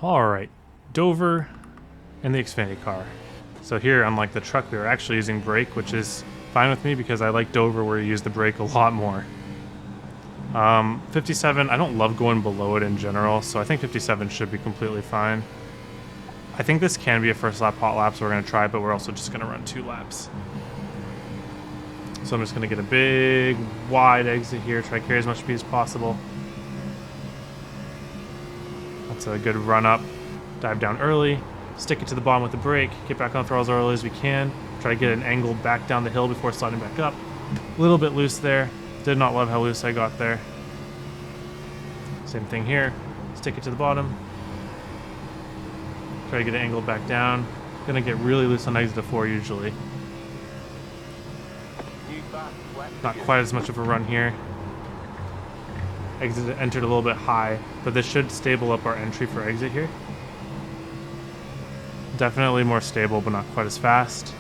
Alright, Dover and the Xfinity car. So here, unlike the truck, we were actually using brake, which is fine with me because I like Dover where you use the brake a lot more. 57, I don't love going below it in general, so I think 57 should be completely fine. I think this can be a first lap hot lap, so we're going to try it, but we're also just going to run 2 laps. So I'm just going to get a big, wide exit here, try to carry as much speed as possible. That's a good run up. Dive down early, stick it to the bottom with the brake, get back on the throttle as early as we can, try to get an angle back down the hill before sliding back up. A little bit loose there. Did not love how loose I got there. Same thing here. Stick it to the bottom. Try to get an angle back down. Gonna get really loose on exit 4 usually. Not quite as much of a run here. Exit entered a little bit high, but this should stable up our entry for exit here. Definitely more stable, but not quite as fast.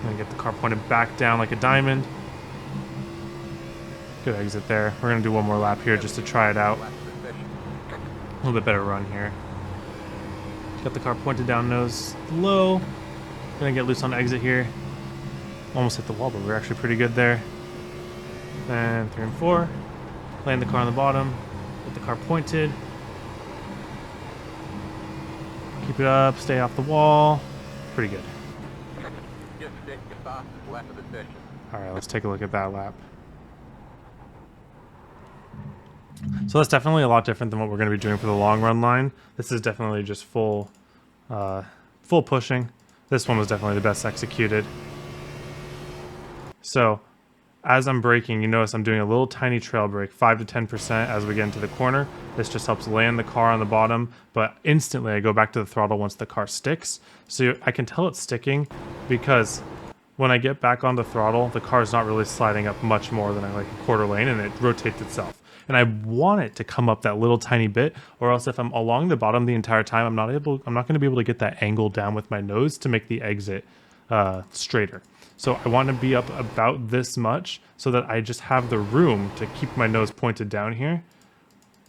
Gonna get the car pointed back down like a diamond. Good exit there. We're gonna do one more lap here just to try it out. A little bit better run here. Got the car pointed down nose low. Gonna get loose on exit here. Almost hit the wall, but we're actually pretty good there. And 3 and 4. Land the car on the bottom. Get the car pointed. Keep it up, stay off the wall. Pretty good. Alright, let's take a look at that lap. So that's definitely a lot different than what we're going to be doing for the long run line. This is definitely just full pushing. This one was definitely the best executed. So as I'm braking, you notice I'm doing a little tiny trail brake, 5 to 10% as we get into the corner. This just helps land the car on the bottom, but instantly I go back to the throttle once the car sticks. So I can tell it's sticking because when I get back on the throttle, the car is not really sliding up much more than like a quarter lane, and it rotates itself. And I want it to come up that little tiny bit, or else if I'm along the bottom the entire time, I'm not going to be able to get that angle down with my nose to make the exit straighter. So I want to be up about this much so that I just have the room to keep my nose pointed down here.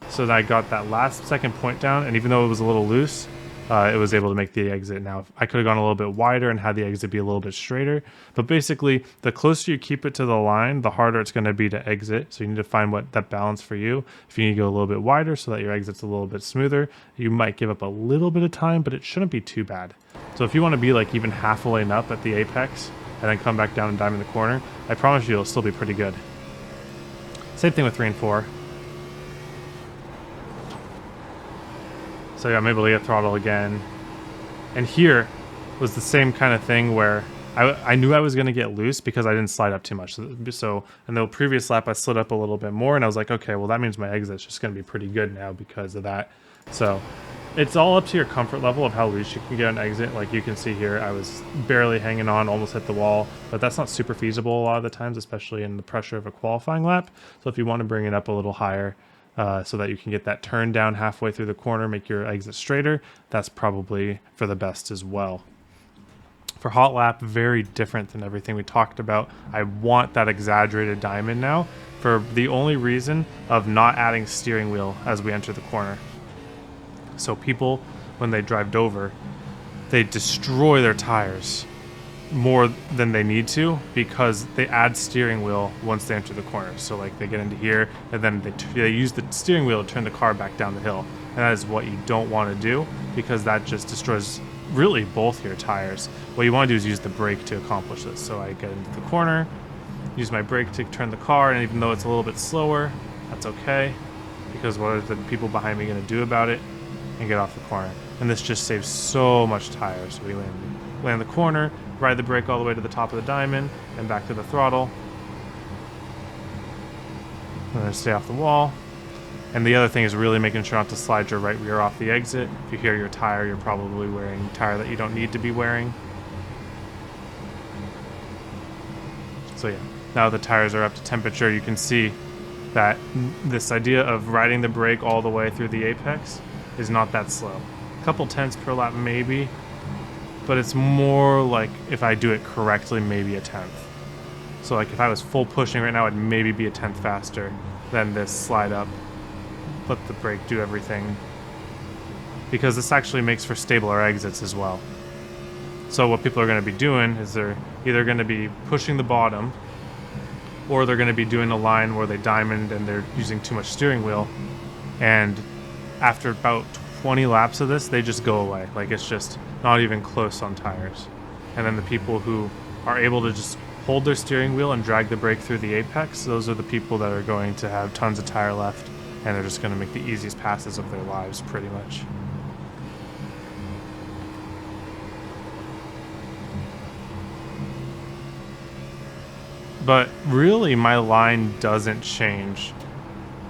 So that I got that last second point down, and even though it was a little loose, it was able to make the exit. Now, I could have gone a little bit wider and had the exit be a little bit straighter, but basically, the closer you keep it to the line, the harder it's going to be to exit. So you need to find what that balance for you. If you need to go a little bit wider so that your exit's a little bit smoother, you might give up a little bit of time, but it shouldn't be too bad. So if you want to be like even half a lane up at the apex, and then come back down and dive in the corner, I promise you it'll still be pretty good. Same thing with 3 and 4. So yeah, I'm able to get throttle again. And here was the same kind of thing where I knew I was going to get loose because I didn't slide up too much. So in the previous lap, I slid up a little bit more, and I was like, okay, well, that means my exit's just going to be pretty good now because of that. So it's all up to your comfort level of how loose you can get an exit. Like you can see here, I was barely hanging on, almost hit the wall, but that's not super feasible a lot of the times, especially in the pressure of a qualifying lap. So if you want to bring it up a little higher so that you can get that turn down halfway through the corner, make your exit straighter, that's probably for the best as well. For hot lap, very different than everything we talked about. I want that exaggerated diamond now for the only reason of not adding steering wheel as we enter the corner. So people, when they drive Dover, they destroy their tires more than they need to because they add steering wheel once they enter the corner. So like they get into here and then they use the steering wheel to turn the car back down the hill. And that is what you don't want to do because that just destroys really both your tires. What you want to do is use the brake to accomplish this. So I get into the corner, use my brake to turn the car, and even though it's a little bit slower, that's okay because what are the people behind me going to do about it? And get off the corner. And this just saves so much tire. So we land the corner, ride the brake all the way to the top of the diamond, and back to the throttle. And then stay off the wall. And the other thing is really making sure not to slide your right rear off the exit. If you hear your tire, you're probably wearing tire that you don't need to be wearing. So yeah, now the tires are up to temperature, you can see that this idea of riding the brake all the way through the apex is not that slow. A couple tenths per lap maybe, but it's more like if I do it correctly, maybe a tenth. So like if I was full pushing right now, I'd maybe be a tenth faster. than this slide up, let the brake do everything, because this actually makes for stabler exits as well. So what people are going to be doing is they're either going to be pushing the bottom, or they're going to be doing a line where they diamond and they're using too much steering wheel, and after about 20 laps of this, they just go away. Like, it's just not even close on tires. And then the people who are able to just hold their steering wheel and drag the brake through the apex, those are the people that are going to have tons of tire left, and they're just going to make the easiest passes of their lives, pretty much. But really, my line doesn't change.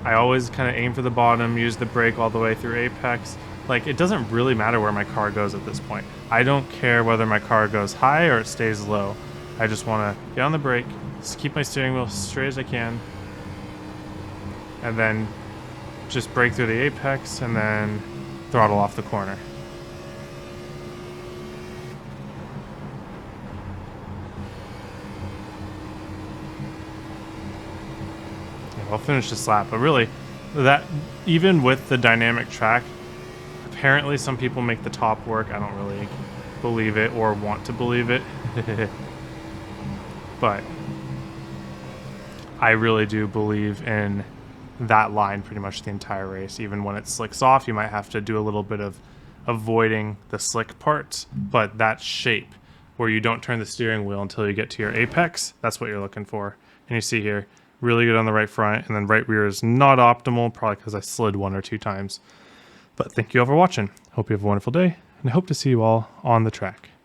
I always kind of aim for the bottom, use the brake all the way through apex. Like, it doesn't really matter where my car goes at this point. I don't care whether my car goes high or it stays low. I just want to get on the brake, just keep my steering wheel straight as I can, and then just brake through the apex and then throttle off the corner. I'll finish this lap, but really, that even with the dynamic track, apparently some people make the top work. I don't really believe it or want to believe it, but I really do believe in that line pretty much the entire race. Even when it slicks off, you might have to do a little bit of avoiding the slick parts, but that shape where you don't turn the steering wheel until you get to your apex, that's what you're looking for. And you see here, really good on the right front, and then right rear is not optimal, probably because I slid 1 or 2 times. But thank you all for watching. Hope you have a wonderful day, and I hope to see you all on the track.